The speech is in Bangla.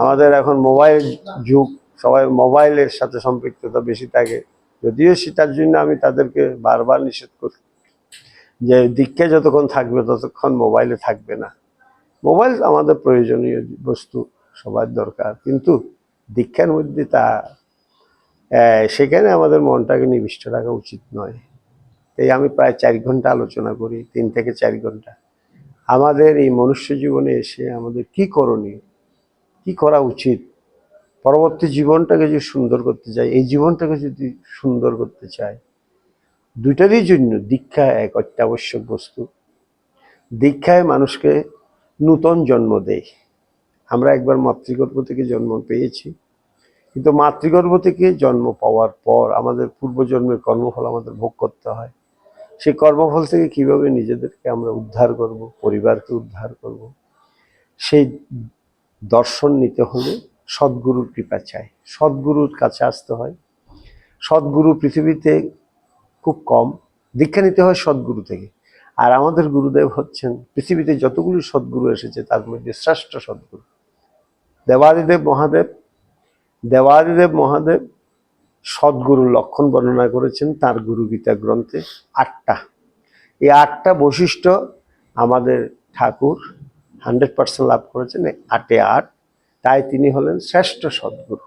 আমাদের এখন মোবাইল যুগ, সবাই মোবাইলের সাথে সম্পৃক্ততা বেশি থাকে। যদিও সেটার জন্য আমি তাদেরকে বারবার নিষেধ করি যে দীক্ষা যতক্ষণ থাকবে ততক্ষণ মোবাইলে থাকবে না। মোবাইল আমাদের প্রয়োজনীয় বস্তু, সবার দরকার, কিন্তু দীক্ষার মধ্যে তা সেখানে আমাদের মনটাকে নিবিষ্ট রাখা উচিত নয়। এই আমি প্রায় 4 ঘন্টা আলোচনা করি, 3 থেকে 4 ঘন্টা। আমাদের এই মনুষ্য জীবনে এসে আমাদের কি করণীয়, কি করা উচিত, পরবর্তী জীবনটাকে যদি সুন্দর করতে চাই, এই জীবনটাকে যদি সুন্দর করতে চাই, দুইটারই জন্য দীক্ষা এক অত্যাবশ্যক বস্তু। দীক্ষায় মানুষকে নূতন জন্ম দেয়। আমরা একবার মাতৃগর্ভ থেকে জন্ম পেয়েছি, কিন্তু মাতৃগর্ভ থেকে জন্ম পাওয়ার পর আমাদের পূর্বজন্মের কর্মফল আমাদের ভোগ করতে হয়। সেই কর্মফল থেকে কিভাবে নিজেদেরকে আমরা উদ্ধার করব, পরিবারকে উদ্ধার করব, সেই দর্শন নিতে হলে সদ্গুরুর কৃপা চাই, সদ্গুরুর কাছে আসতে হয়। সদ্গুরু পৃথিবীতে খুব কম, দীক্ষা নিতে হয় সদ্গুরু থেকে। আর আমাদের গুরুদেব হচ্ছেন পৃথিবীতে যতগুলি সদ্গুরু এসেছে তার মধ্যে শ্রেষ্ঠ সদ্গুরু দেবাদিদেব মহাদেব। দেবাদিদেব মহাদেব সদ্গুরুর লক্ষণ বর্ণনা করেছেন তার গুরু গীতা গ্রন্থে 8টা। এই 8টা বৈশিষ্ট্য আমাদের ঠাকুর 100% লাভ করেছেন, 8-এ 8। তাই তিনি হলেন শ্রেষ্ঠ সদ্গুরু।